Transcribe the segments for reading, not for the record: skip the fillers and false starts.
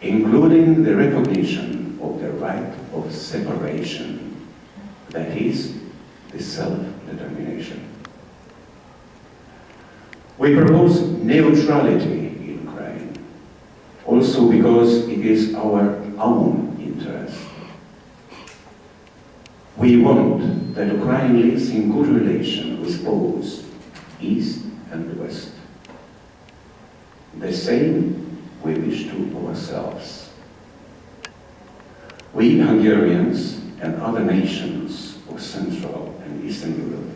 including the recognition of the right of separation, that is, the self-determination. We propose neutrality in Ukraine, also because it is our own interest. We want that Ukraine lives in good relation with both East and West. The same we wish to ourselves. We Hungarians and other nations of Central and Eastern Europe,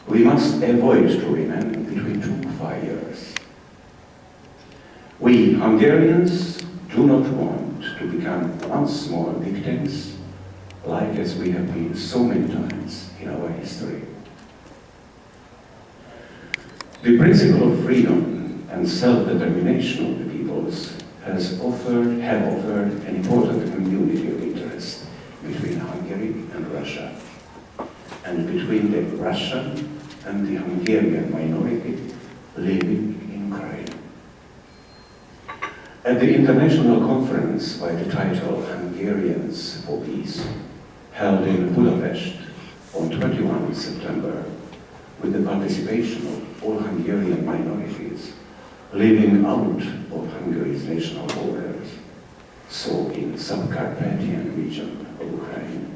we must avoid to remain between two fires. We Hungarians do not want to become once more victims, like as we have been so many times in our history. The principle of freedom and self-determination of the peoples have offered an important community of interest between Hungary and Russia, and between the Russian and the Hungarian minority living in Ukraine. At the international conference by the title Hungarians for Peace, held in Budapest on 21 September, with the participation of all Hungarian minorities living out of Hungary's national borders, so in Subcarpathian region of Ukraine,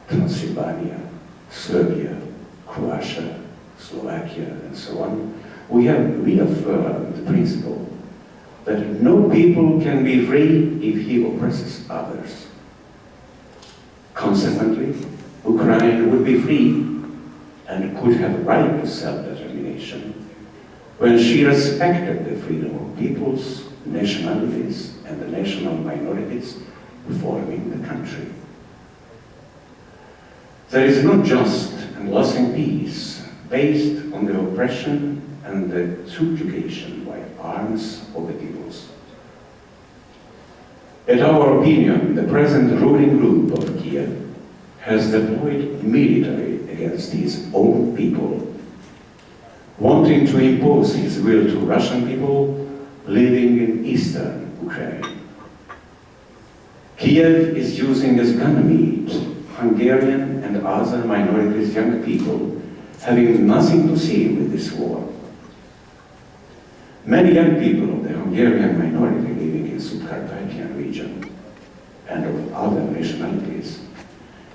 Transylvania, Serbia, Croatia, Slovakia, and so on, we have reaffirmed the principle that no people can be free if he oppresses others. Consequently, Ukraine would be free and could have right to self-determination when she respected the freedom of peoples, nationalities, and the national minorities forming the country. There is not just and lasting peace based on the oppression and the subjugation by arms of the peoples. In our opinion, the present ruling group of Kiev has deployed military against his own people, wanting to impose his will to Russian people living in eastern Ukraine. Kiev is using as gunmeat Hungarian and other minorities, young people, having nothing to see with this war. Many young people of the Hungarian minority living in Subcarpathian region and of other nationalities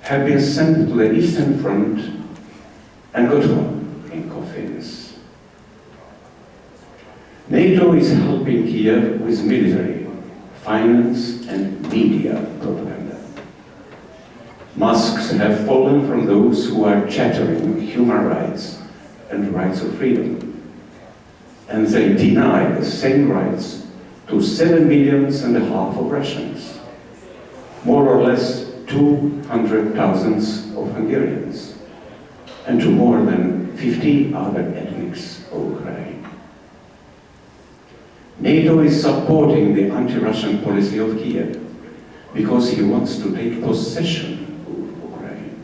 have been sent to the Eastern Front and got home in coffins. NATO is helping Kiev with military, finance, and media propaganda. Masks have fallen from those who are chattering human rights and rights of freedom, and they deny the same rights to 7.5 million of Russians, more or less 200,000 of Hungarians, and to more than 50 other ethnics of Ukraine. NATO is supporting the anti-Russian policy of Kiev because he wants to take possession of Ukraine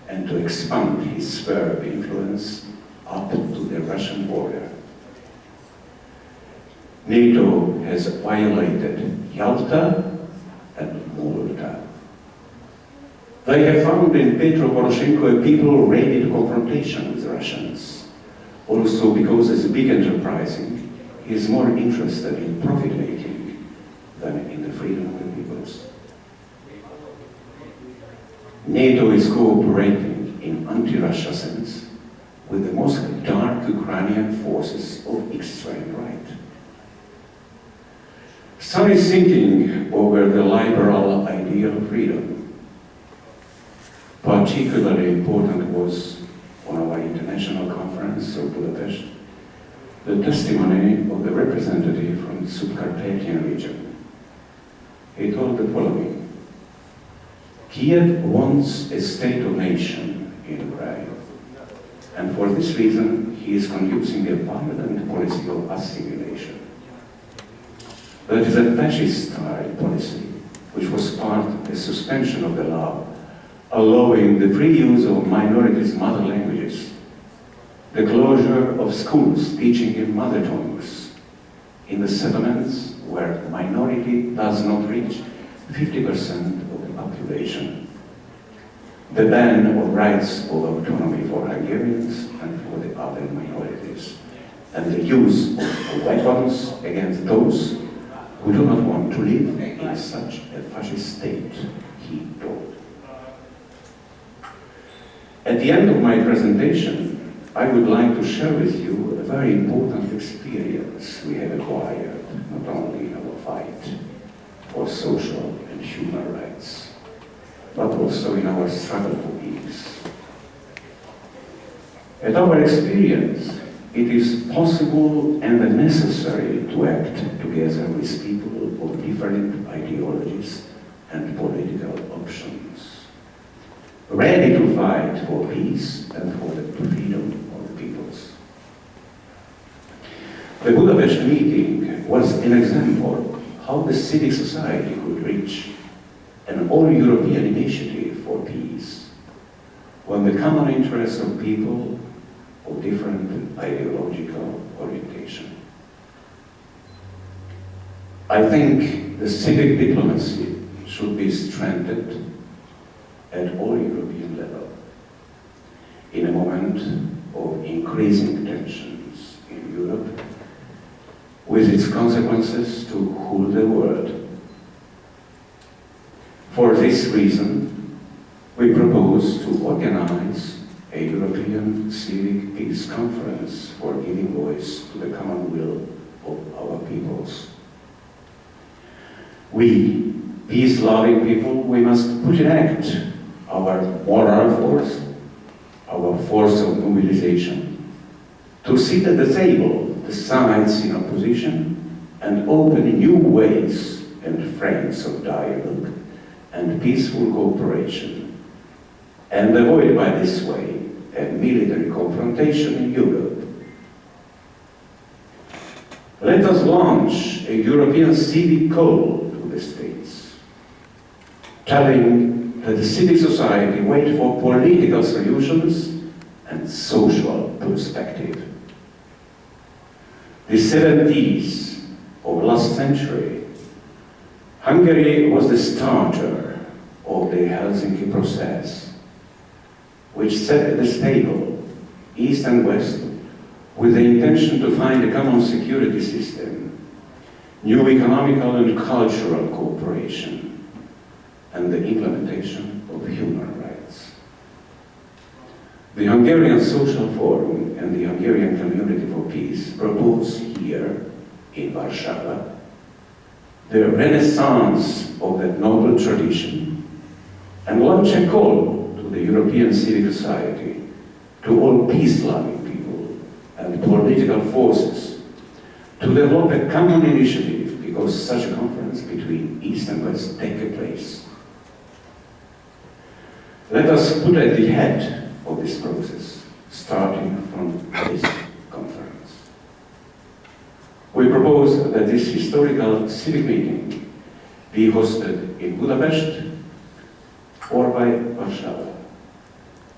and to expand his sphere of influence up to the Russian border. NATO has violated Yalta and Malta. They have found in Petro Poroshenko a people ready to confrontation with the Russians. Also because as a big enterprising, he is more interested in profit-making than in the freedom of the peoples. NATO is cooperating in anti-Russia sense with the most dark Ukrainian forces of extreme right. Some is thinking over the liberal ideal of freedom. Particularly important was, on our international conference of Budapest, the testimony of the representative from the Subcarpathian region. He told the following: Kiev wants a state of nation in Ukraine, and for this reason he is conducting a violent policy of assimilation. That is a fascist-style policy, which was part of the suspension of the law allowing the free use of minorities' mother languages, the closure of schools teaching in mother tongues in the settlements where minority does not reach 50% of the population. The ban of rights of autonomy for Hungarians and for the other minorities, and the use of weapons against those who do not want to live in such a fascist state, he told. At the end of my presentation, I would like to share with you a very important experience we have acquired, not only in our fight for social and human rights, but also in our struggle for peace. At our experience, it is possible and necessary to act together with people of different ideologies and political options, ready to fight for peace and for the freedom of the peoples. The Budapest meeting was an example how the civil society could reach an all-European initiative for peace when the common interests of people of different ideological orientation. I think the civic diplomacy should be strengthened at all European level in a moment of increasing tensions in Europe, with its consequences to whole the world. For this reason, we propose to organize a European Civic Peace Conference for giving voice to the common will of our peoples. We, peace-loving people, we must put in act our moral force, our force of mobilization, to sit at the table, the sides in opposition, and open new ways and frames of dialogue and peaceful cooperation, and avoid by this way a military confrontation in Europe. Let us launch a European civic call to the states, telling that the civil society wait for political solutions and social perspective. The 70s of last century, Hungary was the starter of the Helsinki process, which set the table, East and West, with the intention to find a common security system, new economical and cultural cooperation, and the implementation of human rights. The Hungarian Social Forum and the Hungarian Community for Peace propose here in Warsaw the renaissance of that noble tradition and launch a call to the European civil society, to all peace-loving people and political forces to develop a common initiative, because such a conference between East and West take place. Let us put at the head of this process, starting from this conference. We propose that this historical civic meeting be hosted in Budapest or by Warsaw,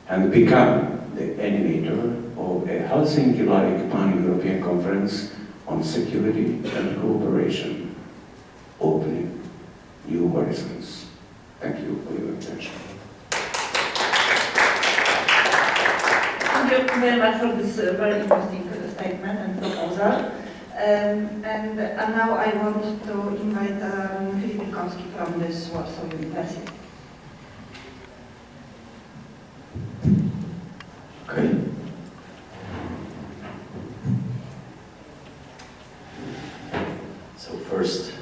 and become the animator of a Helsinki-like pan-European conference on security and cooperation, opening new horizons. Thank you for your attention. Thank you very much for this very interesting statement and proposal. And now I want to invite Filip Wilkowski from this Warsaw University. Okay. So first,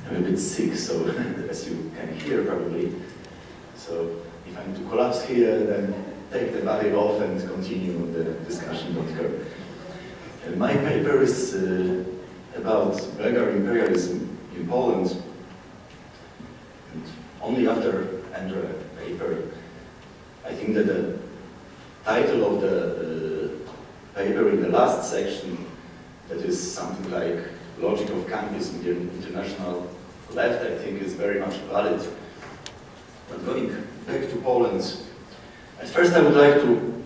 I'm a bit sick, so as you can hear probably. So if I'm to collapse here, then take the body off and continue the discussion, don't care. My paper is about Bulgarian imperialism in Poland. And only after entering the paper, I think that the title of the paper in the last section, that is something like Logic of Campus in the International Left, I think is very much valid. But going back to Poland, at first I would like to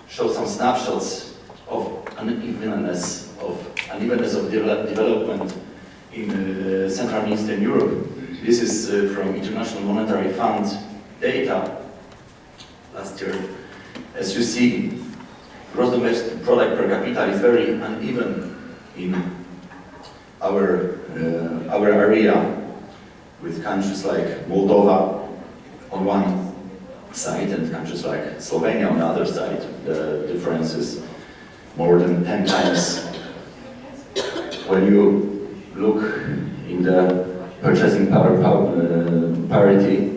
show some snapshots of unevenness of development in Central and Eastern Europe. This is from International Monetary Fund data last year. As you see, gross domestic product per capita is very uneven in our area, with countries like Moldova on one side and countries like Slovenia on the other side. The difference is more than 10 times. When you look in the purchasing power parity,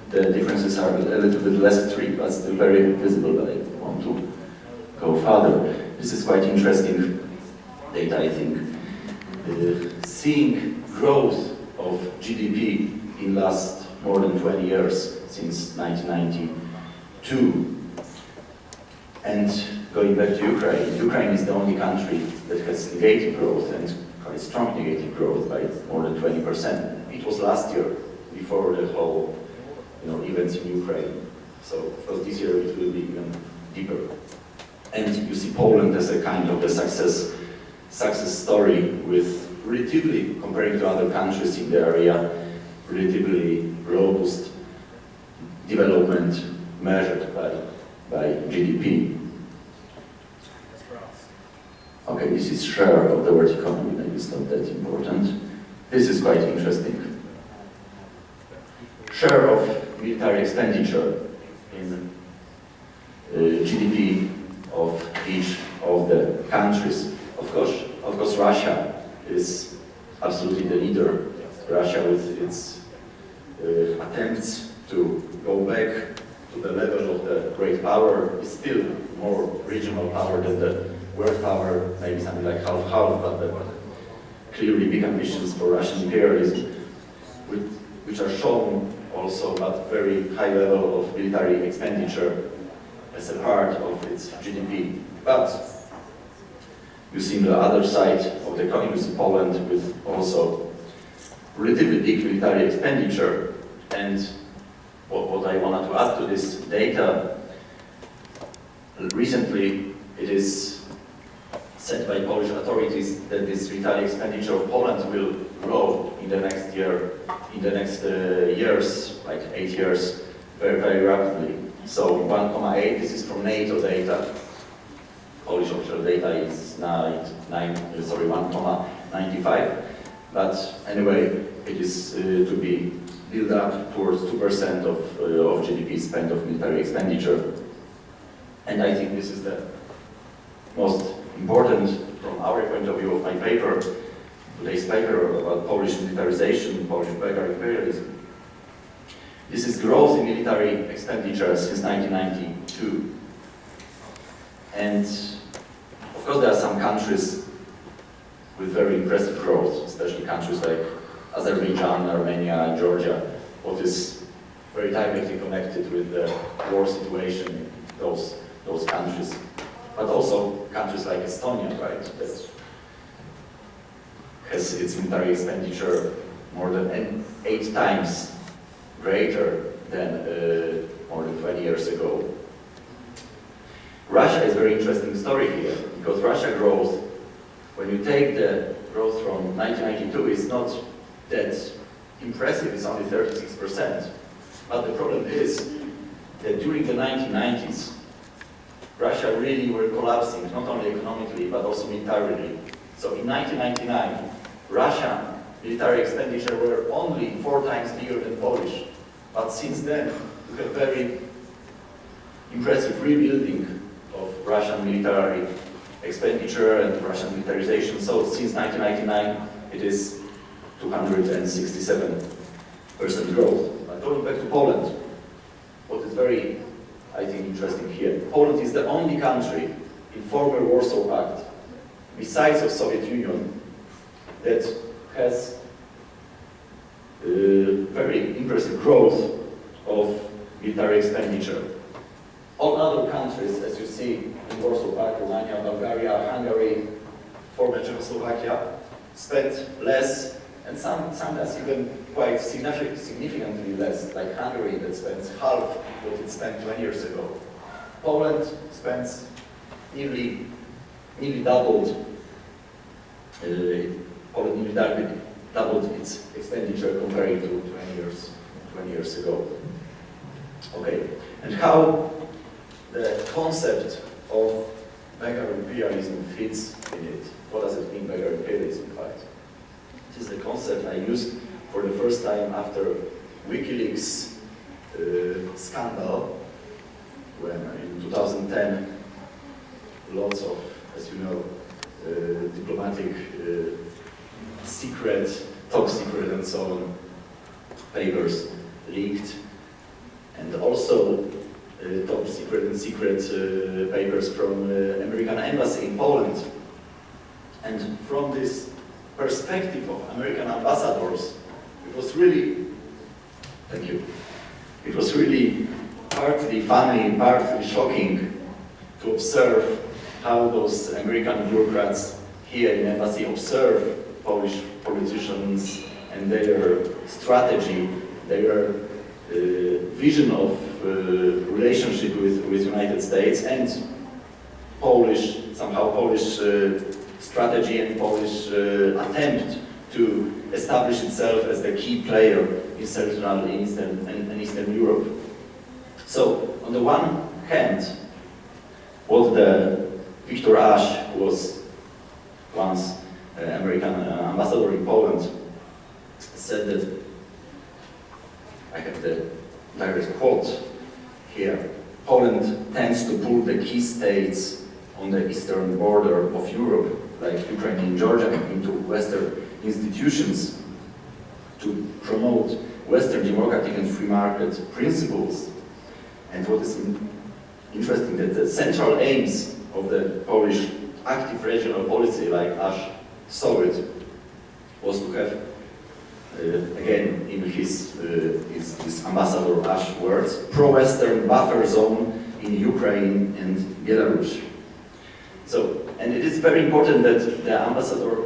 the differences are a little bit less strict, but still very visible. But I want to go further. This is quite interesting data, I think. Seeing growth of GDP in last more than 20 years, since 1992. And going back to Ukraine, Ukraine is the only country that has negative growth, and quite strong negative growth by more than 20%. It was last year, before the whole events in Ukraine. So of course this year it will be even deeper. And you see Poland as a kind of the success story, with relatively, comparing to other countries in the area, relatively robust development measured by GDP. Okay, this is share of the world economy, maybe it's not that important. This is quite interesting. Share of military expenditure in GDP of each of the countries. Of course, Russia is absolutely the leader. Russia, with its attempts to go back to the level of the great power, is still more regional power than the world power, maybe something like half-half, but clearly big ambitions for Russian imperialism, which are shown also at very high level of military expenditure as a part of its GDP. But you see on the other side of the coin, you see Poland with also relatively big military expenditure. And what I wanted to add to this data, recently it is said by Polish authorities that this military expenditure of Poland will grow in the next years, like 8 years, very, very rapidly. So 1.8, this is from NATO data. Polish official data is now 1.95. But anyway, it is to be built up towards 2% of GDP spent of military expenditure. And I think this is the most important from our point of view of my paper, today's paper about Polish militarization, Polish military imperialism. This is growth in military expenditure since 1992. And of course there are some countries with very impressive growth, especially countries like Azerbaijan, Armenia, and Georgia, what is very directly connected with the war situation in those countries. But also countries like Estonia, right, that has its military expenditure more than 8 times greater than more than 20 years ago. Russia is a very interesting story here, because Russia growth, when you take the growth from 1992, is not that impressive, it's only 36%. But the problem is that during the 1990s, Russia really were collapsing, not only economically, but also militarily. So in 1999, Russian military expenditure were only 4 times bigger than Polish. But since then, you have very impressive rebuilding of Russian military expenditure and Russian militarization. So since 1999, it is 267% growth. But going back to Poland, what is very, I think, interesting here. Poland is the only country in former Warsaw Pact, besides of Soviet Union, that has very impressive growth of military expenditure. All other countries, as you see in Warsaw Pact, Romania, Bulgaria, Hungary, former Czechoslovakia, spent less, and sometimes even quite significantly less, like Hungary that spends half what it spent 20 years ago. Poland spends nearly doubled. Poland nearly doubled its expenditure comparing to 20 years ago. Okay, and how the concept of mega imperialism fits in it. What does it mean, mega imperialism, in fact? This is the concept I used for the first time after WikiLeaks scandal, when in 2010 lots of, as you know, diplomatic secret, top secret and so on papers leaked, and also top secret and secret papers from American embassy in Poland. And from this perspective of American ambassadors, it was really, thank you, it was really partly funny, partly shocking to observe how those American bureaucrats here in embassy observe Polish politicians and their strategy, their vision of relationship with United States, and somehow Polish strategy and Polish attempt to establish itself as the key player in Central and Eastern Europe. So, on the one hand, what the Victor Ash, who was once American ambassador in Poland, said that, I have the direct quote here, Poland tends to pull the key states on the eastern border of Europe, like Ukraine and Georgia, into Western institutions to promote Western democratic and free market principles. And what is interesting, that the central aims of the Polish active regional policy, like Ash saw it, was to have, again, in his ambassador Ash words, pro-Western buffer zone in Ukraine and Belarus. So, and it is very important that the ambassador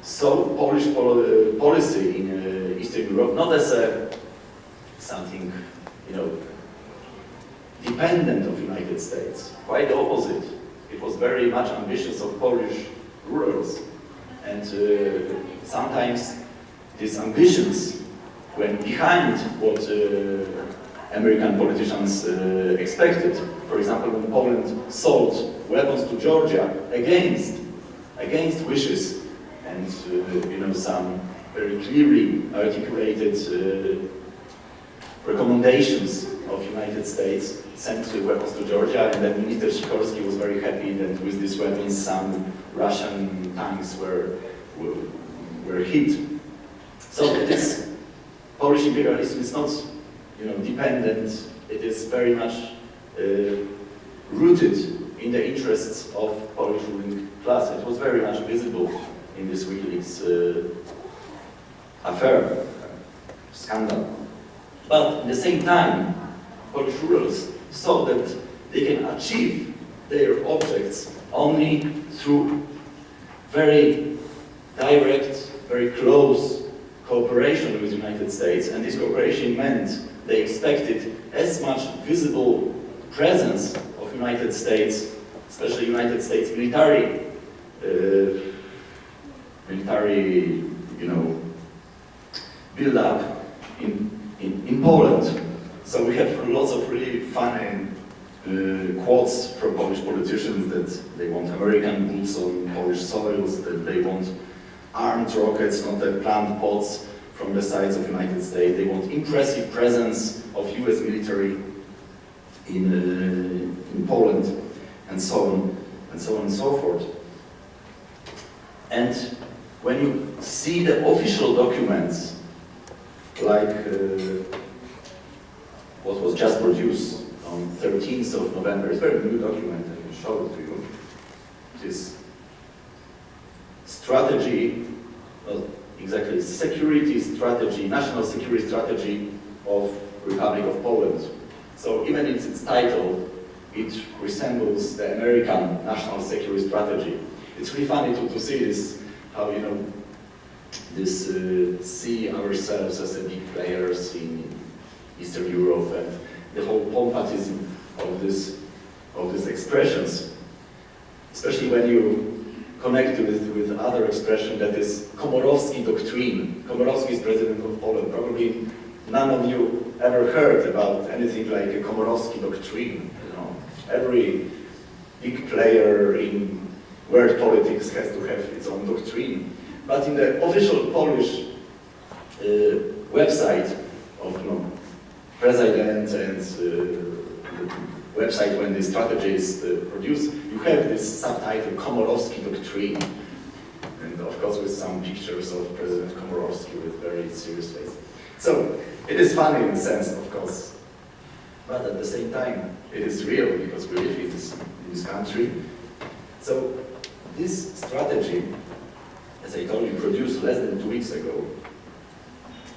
saw Polish policy in Eastern Europe not as something, dependent of United States. Quite the opposite. It was very much ambitious of Polish rurals, and sometimes these ambitions went behind what American politicians expected. For example, when Poland sold weapons to Georgia against wishes and some very clearly articulated recommendations of United States, sent weapons to Georgia, and then Minister Sikorski was very happy that with these weapons some Russian tanks were hit. So it is, Polish imperialism is not dependent, it is very much rooted in the interests of Polish ruling class. It was very much visible in this WikiLeaks affair, scandal. But at the same time, Polish rulers saw that they can achieve their objects only through very direct, very close cooperation with the United States, and this cooperation meant they expected as much visible presence of United States, especially United States military, build-up in Poland. So we have lots of really funny quotes from Polish politicians that they want American boots on Polish soils, that they want armed rockets, not the planned pods from the sides of the United States. They want impressive presence of US military in Poland, and so on and so on and so forth. And when you see the official documents, like what was just produced on 13th of November, it's a very new document, I can show it to you. This strategy, well, exactly, security strategy, national security strategy of Republic of Poland. So even in its title, it resembles the American national security strategy. It's really funny to see this, how, see ourselves as a big players in Eastern Europe, and the whole pompatism of these expressions. Especially when you connect with other expression that is Komorowski doctrine. Komorowski is president of Poland. Probably none of you ever heard about anything like a Komorowski doctrine. You know, every big player in world politics has to have its own doctrine. But in the official Polish website of president and the website when the strategy is produced, you have this subtitle Komorowski doctrine, and of course with some pictures of President Komorowski with very serious face. So it is funny in a sense, of course, but at the same time it is real because we live in this country. So this strategy, as I told you, produced less than 2 weeks ago,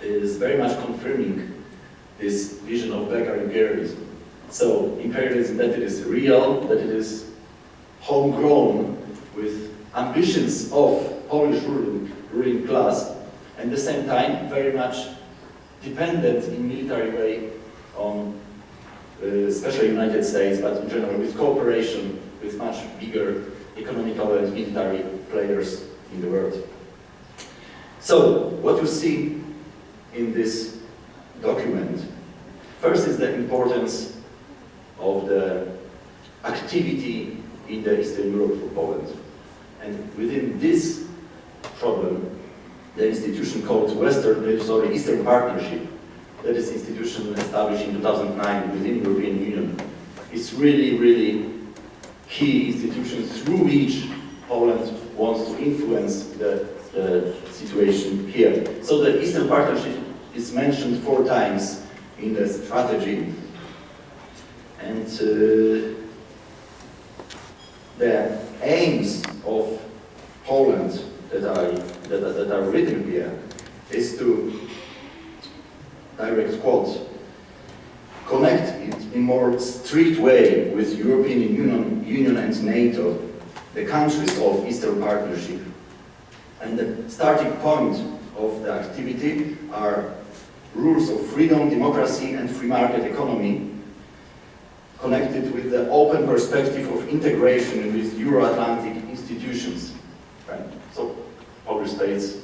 is very much confirming this vision of black imperialism. So imperialism, that it is real, that it is homegrown with ambitions of Polish ruling class, and at the same time very much dependent in military way on especially United States, but in general with cooperation with much bigger economical and military players in the world. So what you see in this document, first is the importance of the activity in the Eastern Europe for Poland. And within this problem, the institution called Eastern Partnership, that is institution established in 2009 within the European Union, is really, really key institution through which Poland wants to influence the situation here. So the Eastern Partnership is mentioned 4 times in the strategy, and the aims of Poland that are written here is to, direct quote, connect it in more strict way with European Union and NATO, the countries of Eastern Partnership. And the starting point of the activity are rules of freedom, democracy and free market economy, connected with the open perspective of integration with Euro-Atlantic institutions. Right? So Polish states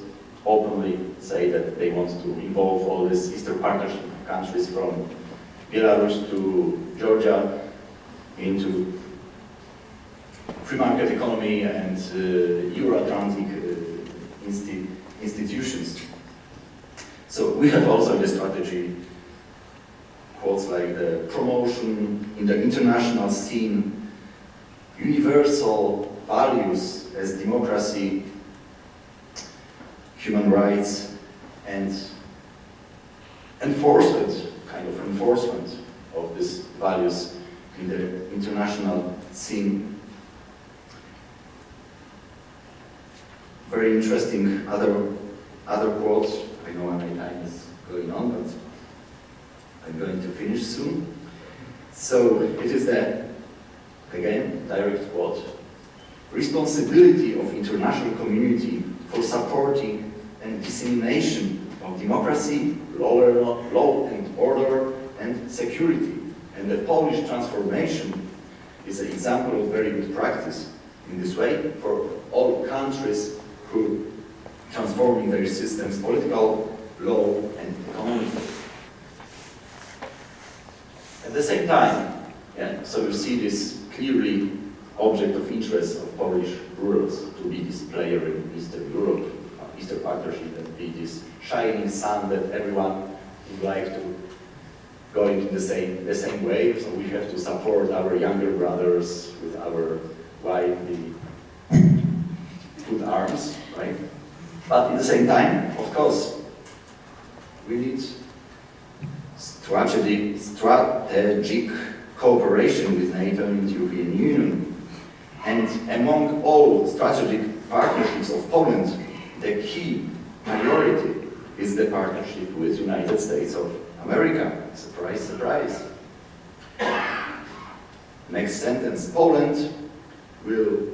openly say that they want to involve all these Eastern Partnership countries from Belarus to Georgia into free market economy and Euro-Atlantic institutions. So we have also in the strategy quotes like the promotion in the international scene, universal values as democracy, human rights, and enforcement of these values in the international scene. Very interesting other quotes. I know my time is going on, but I'm going to finish soon. So it is the, again, direct quote, responsibility of international community for supporting and dissemination of democracy, law and order and security. And the Polish transformation is an example of very good practice in this way for all countries who transforming their systems, political, law and economic. At the same time, so you see this clearly object of interest of Polish rurals to be this player in Eastern Europe, Eastern Partnership, and be this shining sun that everyone would like to go into the same way. So we have to support our younger brothers with our widely put arms, right? But at the same time, of course, we need strategic cooperation with NATO and the European Union. And among all strategic partnerships of Poland, the key priority is the partnership with the United States of America. Surprise, surprise. Next sentence. Poland will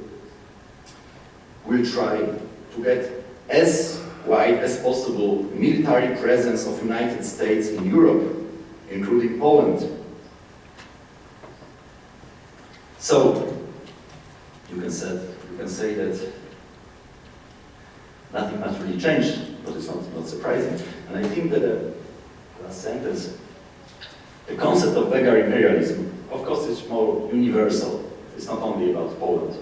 try to get as wide as possible military presence of United States in Europe, including Poland. So you can say that nothing much really changed, but it's not surprising. And I think that the last sentence, the concept of beggar imperialism, of course, is more universal. It's not only about Poland.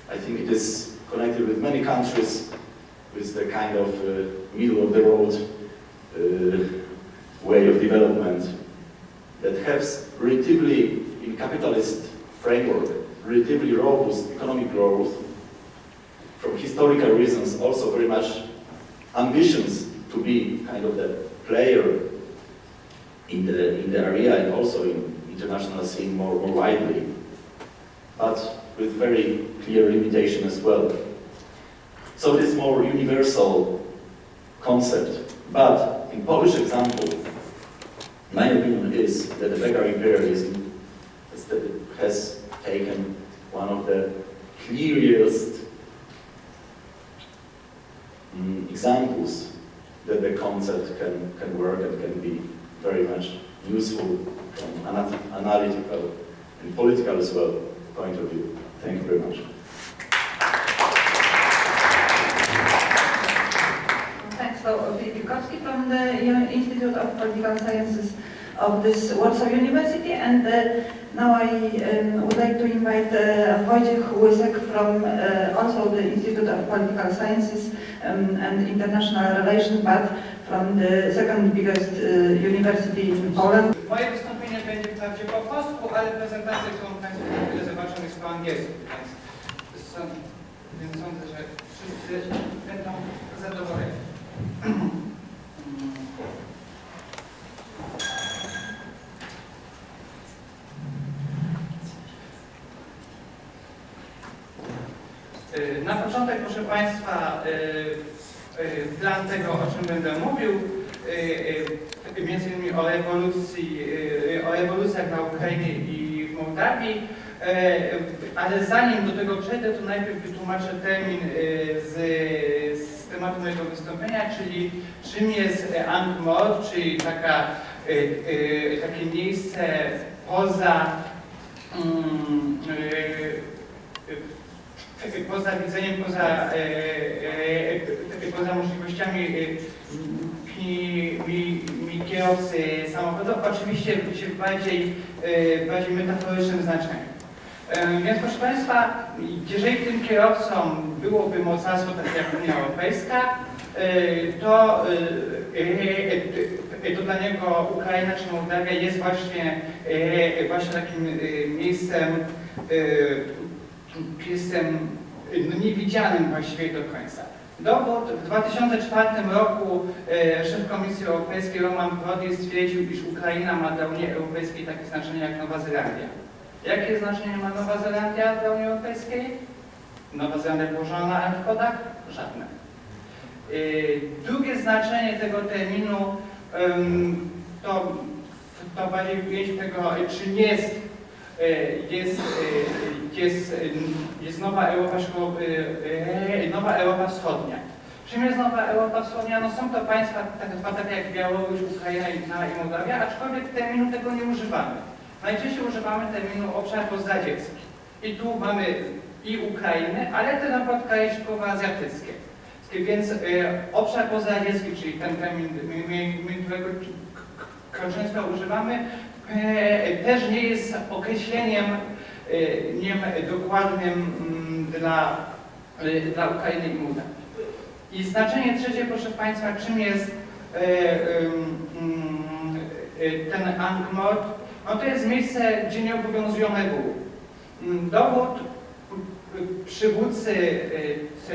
I think it is connected with many countries, with the kind of middle of the road way of development that has relatively, in capitalist framework, relatively robust economic growth, from historical reasons also very much ambitions to be kind of the player in the area and also in international scene more widely, but with very clear limitation as well. So this more universal concept, but in Polish example, my opinion is that the beggar imperialism has taken one of the clearest examples that the concept can work and can be very much useful from an analytical and political as well point of view. Thank you very much. Thanks to Filip Bukowski from the Institute of Political Sciences of this Warsaw University, and now I would like to invite Wojciech Łysek from also the Institute of Political Sciences and International Relations, but from the second biggest university in Poland. Moje wystąpienie będzie wprawdzie po polsku, ale prezentację, którą Państwo za chwilę zobaczą, jest po angielsku, więc sądzę, że wszyscy będą zadowoleni. Na początek, proszę Państwa, plan tego, o czym będę mówił, między innymi o rewolucjach na Ukrainie i w Mołdawii, ale zanim do tego przejdę, to najpierw wytłumaczę termin z tematu mojego wystąpienia, czyli czym jest Ankh-Mord, czyli takie miejsce poza widzeniem, poza możliwościami kierowcy samochodów, oczywiście w bardziej metaforycznym znaczeniu. Więc proszę Państwa, jeżeli tym kierowcą byłoby mocarstwo takie jak Unia Europejska, to dla niego Ukraina czy Mołdawia jest właśnie takim miejscem niewidzianym właściwie do końca. Dowód: w 2004 roku szef Komisji Europejskiej Roman Prodi stwierdził, iż Ukraina ma dla Unii Europejskiej takie znaczenie jak Nowa Zelandia. Jakie znaczenie ma Nowa Zelandia dla Unii Europejskiej? Nowa Zelandia położona na antipodach? Żadne. Drugie znaczenie tego terminu to bardziej w ujęciu tego, czym jest Nowa Europa Wschodnia. Czym jest Nowa Europa Wschodnia? No są to państwa takie jak Białoruś, Ukraina i Mołdawia, aczkolwiek terminu tego nie używamy. Najczęściej używamy terminu obszar pozdradziecki. I tu mamy i Ukrainę, ale też na przykład kraje środkowoazjatyckie. Więc obszar pozdradziecki, czyli ten termin, którego często używamy, też nie jest określeniem dokładnym dla Ukrainy i Mołdawii. I znaczenie trzecie, proszę Państwa, czym jest ten Ankh-Mord? No to jest miejsce, gdzie nie obowiązują reguły. Dowód: przywódcy,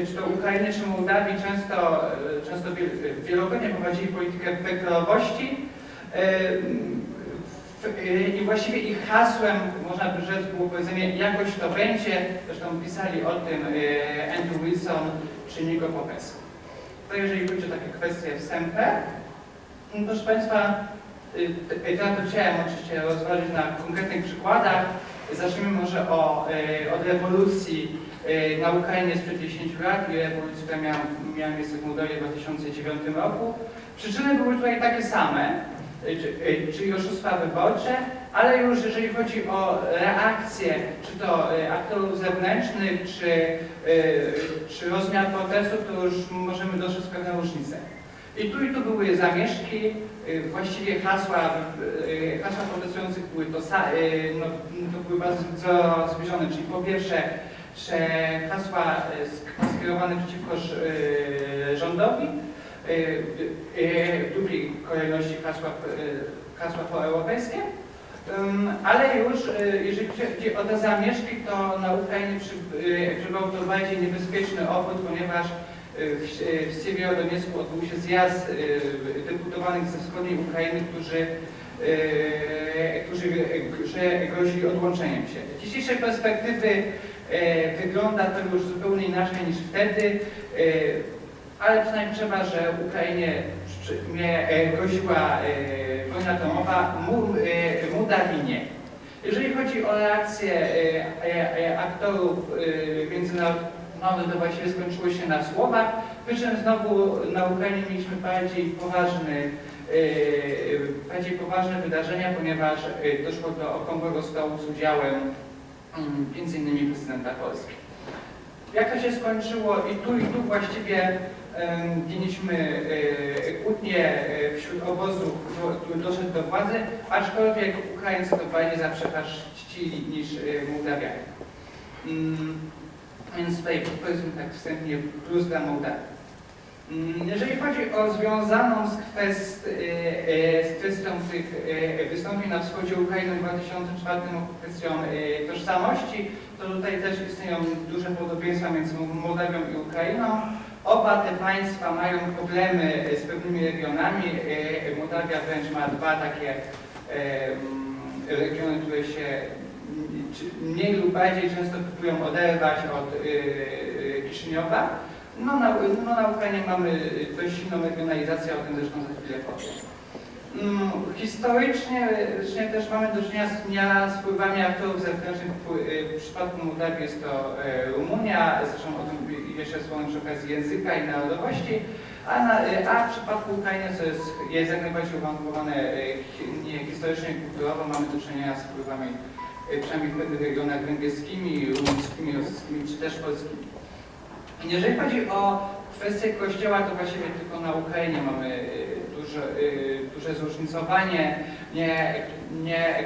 czy to Ukrainy, czy Mołdawii, często wielokrotnie prowadzili politykę wektorowości i właściwie ich hasłem, można by rzec, było powiedzenie jakoś to będzie, zresztą pisali o tym Andrew Wilson czy Nico Popescu. To jeżeli chodzi o takie kwestie wstępne, proszę Państwa, teraz to chciałem oczywiście rozważyć na konkretnych przykładach. Zacznijmy może od rewolucji na Ukrainie sprzed 10 lat i rewolucji, która miała miejsce w Mołdawii w 2009 roku. Przyczyny były tutaj takie same. czyli oszustwa wyborcze, ale już jeżeli chodzi o reakcje, czy to aktorów zewnętrznych, czy rozmiar protestów, to już możemy dostrzec pewne różnice. I tu były zamieszki, właściwie hasła protestujących były to były bardzo zbliżone, czyli po pierwsze hasła skierowane przeciwko rządowi, w drugiej kolejności hasła proeuropejskie, ale już jeżeli chodzi o te zamieszki, to na Ukrainie przybrał to bardziej niebezpieczny obrót, ponieważ w Siewierodoniecku odbył się zjazd deputowanych ze wschodniej Ukrainy, którzy grozili odłączeniem się. Z dzisiejszej perspektywy wygląda to już zupełnie inaczej niż wtedy, ale przynajmniej trzeba, że Ukrainie groziła wojna atomowa, mu dali nie. Jeżeli chodzi o reakcję aktorów międzynarodowych, to właściwie skończyło się na słowach, przy czym znowu na Ukrainie mieliśmy bardziej poważne wydarzenia, ponieważ doszło do okrągłego stołu z udziałem m.in. prezydenta Polski. Jak to się skończyło i tu właściwie mieliśmy kłótnie wśród obozu, który doszedł do władzy, aczkolwiek Ukraińcy to bardziej zaprzepaścili niż Mołdawianie. Więc tutaj powiedzmy tak wstępnie plus dla Mołdawii. Jeżeli chodzi o związaną z kwestią tych wystąpień na wschodzie Ukrainy w 2004 roku kwestią tożsamości, to tutaj też istnieją duże podobieństwa między Mołdawią i Ukrainą. Oba te państwa mają problemy z pewnymi regionami. Mołdawia wręcz ma dwa takie regiony, które się mniej lub bardziej często próbują oderwać od Kiszyniowa. Na Ukrainie mamy dość silną regionalizację, o tym zresztą za chwilę powiem. Historycznie też mamy do czynienia z wpływami aktorów zewnętrznych. W przypadku Mołdawii jest to Rumunia, zresztą o tym jeszcze wspomnę przy okazji języka i narodowości, a w przypadku Ukrainy, co jest jak najbardziej uwarunkowane historycznie i kulturowo, mamy do czynienia z wpływami przynajmniej w pewnych regionach węgierskimi, rumuńskimi, rosyjskimi czy też polskimi. Jeżeli chodzi o kwestię Kościoła, to właściwie tylko na Ukrainie mamy duże zróżnicowanie,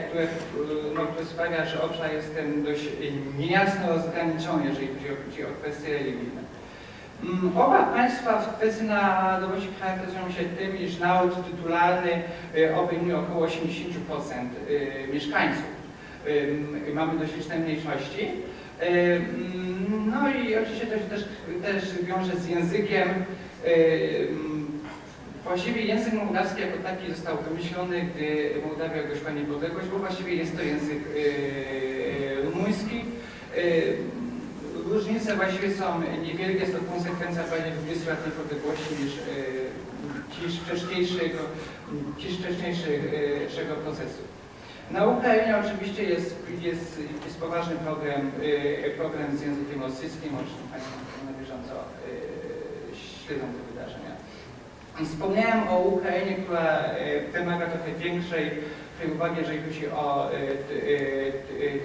które sprawia, że obszar jest ten dość niejasno rozgraniczony, jeżeli chodzi o kwestie religijne. Oba państwa w kwestii narodowości charakteryzują się tym, iż naród tytularny obejmuje około 80% mieszkańców. Mamy dość liczne mniejszości. No i oczywiście to się też wiąże z językiem. Właściwie język mołdawski jako taki został wymyślony, gdy Mołdawia ogłosiła niepodległość, bo właściwie jest to język rumuński. Różnice właściwie są niewielkie, jest to konsekwencja bardziej 20 lat niepodległości niż wcześniejszego procesu. Na Ukrainie oczywiście jest poważny problem z językiem rosyjskim, o czym Państwo na bieżąco śledzą te wydarzenia. Wspomniałem o Ukrainie, która wymaga trochę większej uwagi, jeżeli chodzi o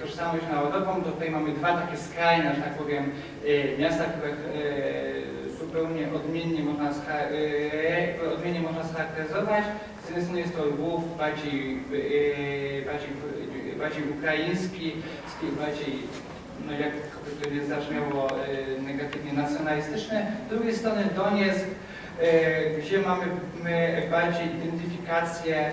tożsamość narodową. To tutaj mamy dwa takie skrajne, że tak powiem, miasta, które zupełnie odmiennie można scharakteryzować. Z jednej strony jest to Lwów, bardziej ukraiński, bardziej, jak to nie zabrzmiało, negatywnie nacjonalistyczny. Z drugiej strony Donieck, gdzie mamy bardziej identyfikację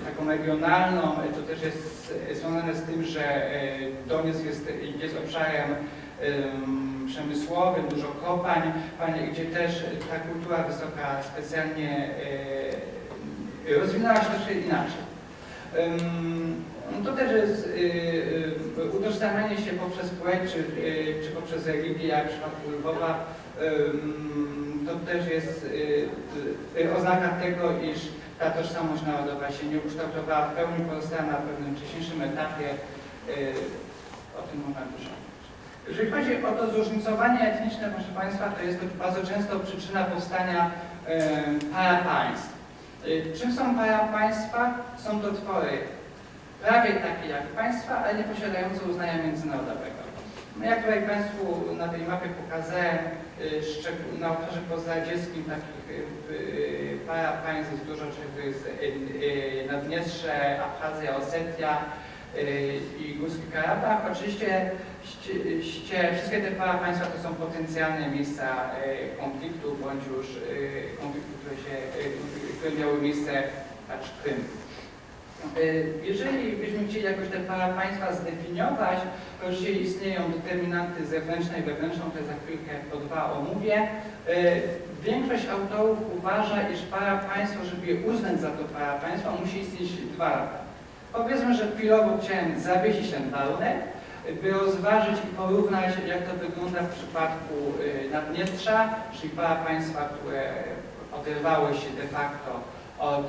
taką regionalną. To też jest związane z tym, że Donieck jest obszarem przemysłowym, dużo kopalń, gdzie też ta kultura wysoka specjalnie rozwinęła się troszkę inaczej. To też jest utożsamianie się poprzez płeć czy poprzez religię, jak w przypadku Lwowa. To też jest oznaka tego, iż ta tożsamość narodowa się nie ukształtowała w pełni, pozostała na pewnym wcześniejszym etapie. O tym można dużo mówić. Jeżeli chodzi o to zróżnicowanie etniczne, proszę Państwa, to jest to bardzo często przyczyna powstania parapaństw. Czym są parapaństwa? Są to twory prawie takie jak państwa, ale nie posiadające uznania międzynarodowego. No jak tutaj Państwu na tej mapie pokazałem, na obszarze pozadzieckim takich parapaństw jest dużo, czyli to jest Naddniestrze, Abchazja, Osetia i Górski Karabach. Oczywiście wszystkie te parapaństwa to są potencjalne miejsca konfliktu, bądź już konfliktu, które miały miejsce, patrz, Krym. Jeżeli byśmy chcieli jakoś te parapaństwa zdefiniować, to oczywiście istnieją determinanty zewnętrzne i wewnętrzne, które za chwilkę po dwa omówię. Większość autorów uważa, iż parapaństwo, żeby je uznać za to parapaństwo, musi istnieć dwa lata. Powiedzmy, że chwilowo chciałem zawiesić ten warunek, by rozważyć i porównać, jak to wygląda w przypadku Naddniestrza, czyli parapaństwa, które oderwały się de facto od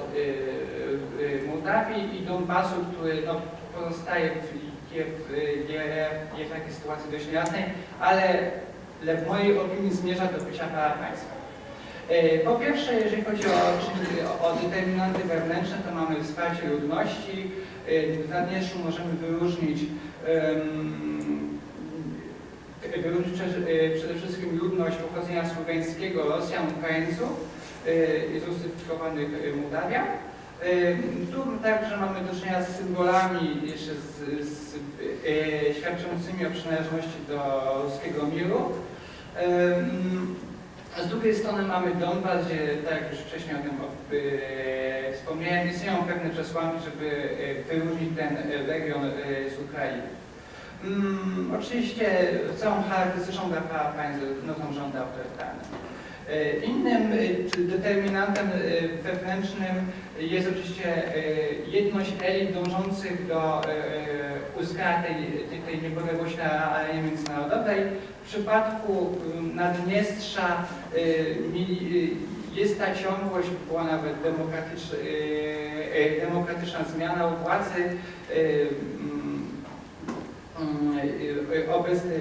Mołdawii i Donbasu, który no, pozostaje w takiej sytuacji dość niejasnej, ale w mojej opinii zmierza do bycia parapaństwa. Po pierwsze, jeżeli chodzi o determinanty wewnętrzne, to mamy wsparcie ludności. W Naddniestrzu możemy wyróżnić przede wszystkim ludność pochodzenia słowiańskiego, Rosjan, Ukraińców i zrusyfikowanych Mołdawian. Tu także mamy do czynienia z symbolami jeszcze świadczącymi o przynależności do ruskiego miru. Z drugiej strony mamy Donbas, gdzie, tak jak już wcześniej o tym wspomniałem, istnieją pewne przesłanki, żeby wyróżnić ten region z Ukrainy. Oczywiście całą charakterystyczną dla parapaństw są rządy autorytarne. Innym determinantem wewnętrznym jest oczywiście jedność elit dążących do uzyskania tej niepodległości na arenie międzynarodowej. W przypadku Naddniestrza jest ta ciągłość, była nawet demokratyczna zmiana władzy. Obecny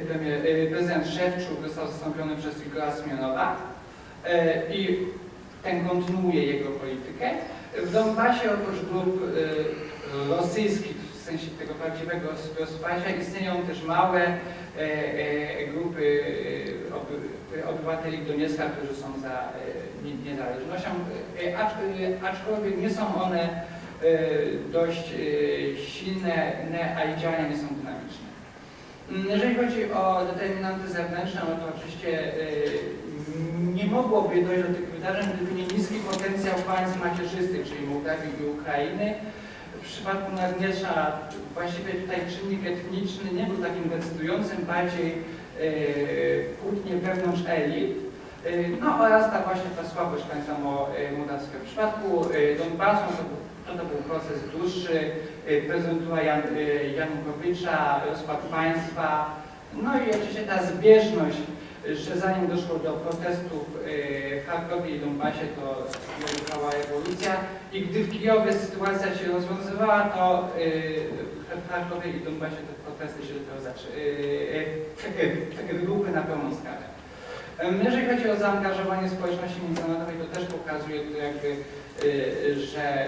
prezydent Szewczuk został zastąpiony przez Igora Smianowa i ten kontynuuje jego politykę. W Donbasie oprócz grup rosyjskich, w sensie tego prawdziwego wsparcia, istnieją też małe grupy obywateli Doniecka, którzy są za niezależnością, aczkolwiek nie są one dość silne, a ich działania nie są dynamiczne. Jeżeli chodzi o determinanty zewnętrzne, no to oczywiście nie mogłoby dojść do tych wydarzeń, gdyby nie niski potencjał państw macierzystych, czyli Mołdawii i Ukrainy. W przypadku Naddniestrza właściwie tutaj czynnik etniczny nie był takim decydującym, bardziej kłótnie wewnątrz elit. No oraz ta właśnie ta słabość państwa mołdawskiego. W przypadku Donbasu to był proces dłuższy, prezydentura Janukowycza, rozpad państwa. No i oczywiście ta zbieżność, że zanim doszło do protestów w Charkowie i Donbasie, to trwała rewolucja i gdy w Kijowie sytuacja się rozwiązywała, to w Charkowie i Donbasie te protesty się dopiero wybuchły na pełną skalę. Jeżeli chodzi o zaangażowanie społeczności międzynarodowej, to też pokazuje to jakby, że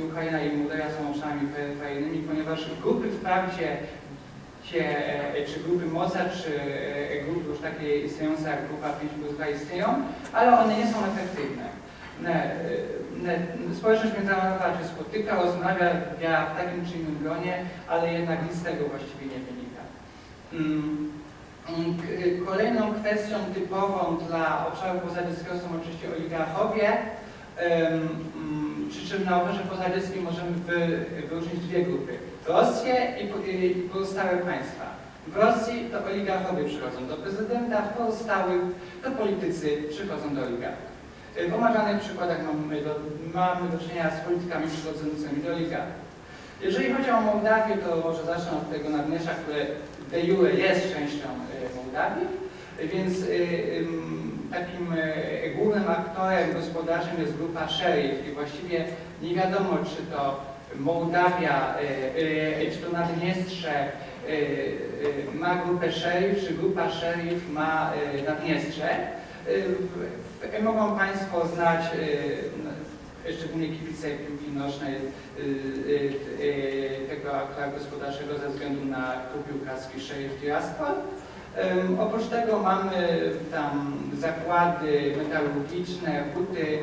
Ukraina i Mołdawia są obszarami peryferyjnymi, ponieważ grupy wprawdzie, czy grupy moca, czy grupy już takie istniejące jak grupa 5+2 istnieją, ale one nie są efektywne. Społeczność międzynarodowa się spotyka, rozmawia w takim czy innym gronie, ale jednak nic z tego właściwie nie wynika. Kolejną kwestią typową dla obszaru pozadzieckiego są oczywiście oligarchowie, przy czym na obszarze pozadzieckim możemy wyróżnić dwie grupy. Rosję i pozostałe państwa. W Rosji to oligarchowie przychodzą do prezydenta, w pozostałych to politycy przychodzą do oligarchów. W omawianych przykładach mamy do czynienia z politykami przychodzącymi do oligarchów. Jeżeli chodzi o Mołdawię, to może zacznę od tego Naddniestrza, które de jure jest częścią Mołdawii, więc takim głównym aktorem gospodarczym jest grupa szerif i właściwie nie wiadomo, czy to Mołdawia, czy to Naddniestrze ma grupę szerif, czy grupa szerif ma Naddniestrze. Mogą Państwo znać szczególnie kibice piłki nożnej tego aktora gospodarczego ze względu na klub piłkarski Sheriff Tiraspol. Oprócz tego mamy tam zakłady metalurgiczne, huty,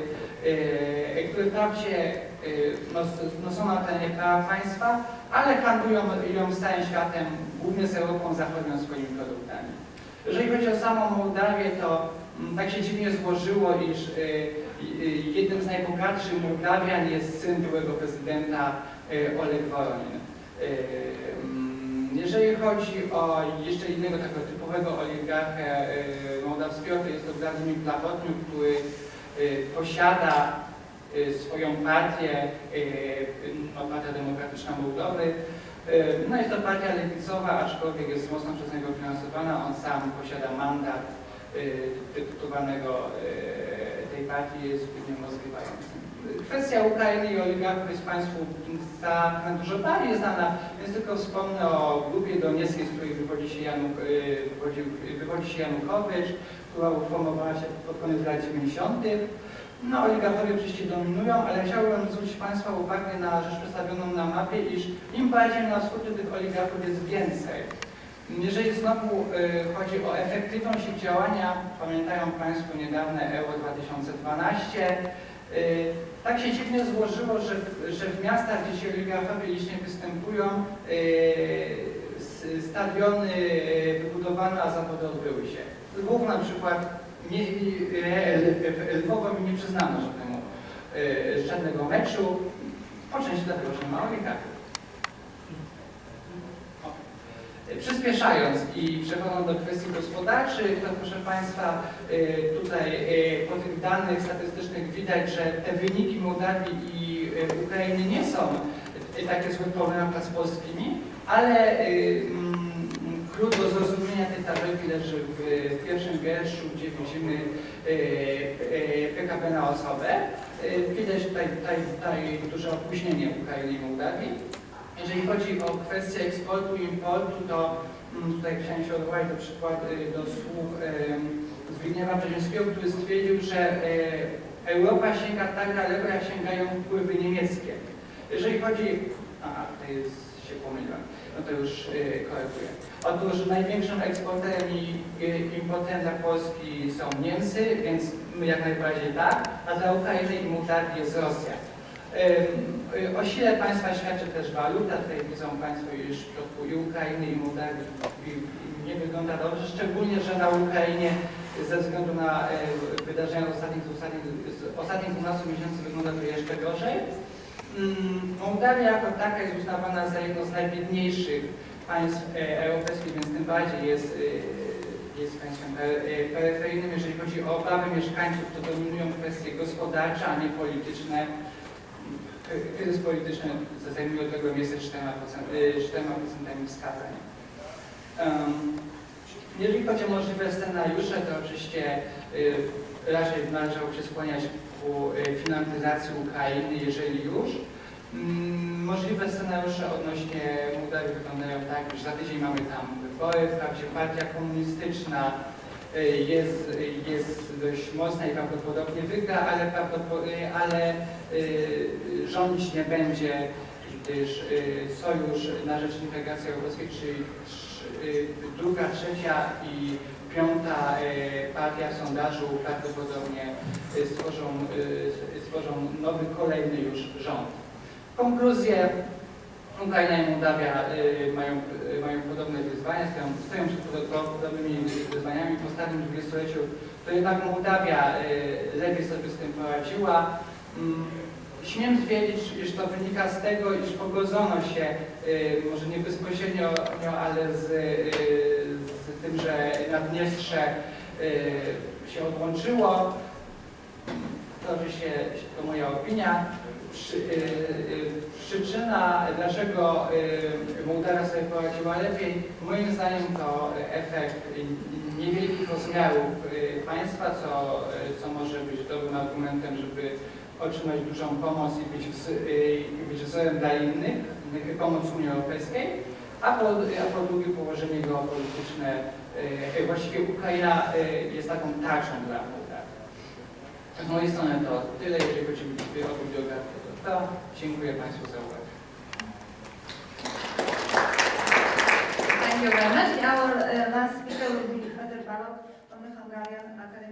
które wprawdzie są na terenie prawa państwa, ale handlują z całym światem, głównie z Europą Zachodnią, swoimi produktami. Jeżeli chodzi o samą Mołdawię, to tak się dziwnie złożyło, iż jednym z najbogatszych Mołdawian jest syn byłego prezydenta Oleg Woronin. Jeżeli chodzi o jeszcze innego takiego typowego oligarchę mołdawskiego, to jest to Władimir Plachotniuk, który posiada swoją partię, Partia Demokratyczna Mołdowy. No jest to partia lewicowa, aczkolwiek jest mocno przez niego finansowana. On sam posiada mandat deputowanego tej partii, jest głównym rozgrywającym. Kwestia Ukrainy i oligarchów jest Państwu dużo bardziej znana, więc tylko wspomnę o grupie donieskiej, z której wywodzi się Janukowycz, która uformowała się pod koniec lat 90. No, oligarchowie oczywiście dominują, ale chciałbym zwrócić Państwa uwagę na rzecz przedstawioną na mapie, iż im bardziej na wschód tych oligarchów jest więcej. Jeżeli znowu chodzi o efektywność ich działania, pamiętają Państwo niedawne Euro 2012, tak się dziwnie złożyło, że w miastach, gdzie ci oligarchowie licznie występują, stadiony wybudowano, a zawody odbyły się. Lwów na przykład, Lwowowi nie przyznano żadnego meczu, po części dlatego, że nie ma oligarchów. Przyspieszając i przechodząc do kwestii gospodarczych, to proszę Państwa, tutaj po tych danych statystycznych widać, że te wyniki Mołdawii i Ukrainy nie są takie złe w porównaniu z polskimi, ale klucz do zrozumienia tej tabelki leży w pierwszym wierszu, gdzie widzimy PKB na osobę. Widać tutaj duże opóźnienie Ukrainy i Mołdawii. Jeżeli chodzi o kwestię eksportu i importu, to tutaj chciałem się odwołać do słów Zbigniewa Brzezińskiego, który stwierdził, że Europa sięga tak daleko, jak sięgają wpływy niemieckie. Jeżeli chodzi... tutaj się pomyliłem, no to już koreguję. Otóż największym eksporterem i importerem dla Polski są Niemcy, więc my jak najbardziej tak, a dla Ukrainy i Mołdawii jest Rosja. O sile państwa świadczy też waluta. Tutaj widzą Państwo, iż w przypadku i Ukrainy i Mołdawii nie wygląda dobrze, szczególnie, że na Ukrainie ze względu na wydarzenia z ostatnich 12 miesięcy wygląda to jeszcze gorzej. Mołdawia jako taka jest uznawana za jedno z najbiedniejszych państw europejskich, więc tym bardziej jest państwem peryferyjnym. Jeżeli chodzi o obawy mieszkańców, to dominują kwestie gospodarcze, a nie polityczne. Kryzys polityczny zajmuje od tego miejsce 4% wskazań. Jeżeli chodzi o możliwe scenariusze, to oczywiście raczej należało się skłaniać ku finantyzacji Ukrainy, jeżeli już. Możliwe scenariusze odnośnie Mołdawii wyglądają tak, że za tydzień mamy tam wybory, wprawdzie partia komunistyczna jest dość mocna i prawdopodobnie wygra, ale rządzić nie będzie, gdyż Sojusz na rzecz Integracji Europejskiej, czyli druga, trzecia i piąta partia w sondażu prawdopodobnie stworzą nowy, kolejny już rząd. Konkluzje: Ukraina i Mołdawia mają podobne wyzwania, stoją przed podobnymi wyzwaniami. W ostatnim dwudziestoleciu to jednak Mołdawia lepiej sobie z tym poradziła. Śmiem twierdzić, iż to wynika z tego, iż pogodzono się, może nie bezpośrednio, ale z tym, że Naddniestrze się odłączyło. To oczywiście to moja opinia. Przyczyna, dlaczego Mołdawia sobie poradziła lepiej, moim zdaniem to efekt niewielkich rozmiarów państwa, co może być dobrym argumentem, żeby otrzymać dużą pomoc i być wzorem dla innych, pomoc Unii Europejskiej, a po drugie położenie geopolityczne, właściwie Ukraina jest taką tarczą dla Mołdawii. Z mojej strony to tyle, jeżeli chodzi o bibliografię. To dziękuję Państwu za uwagę. Thank you very much. Our last speaker will be Peter Balog from the Hungarian Academy.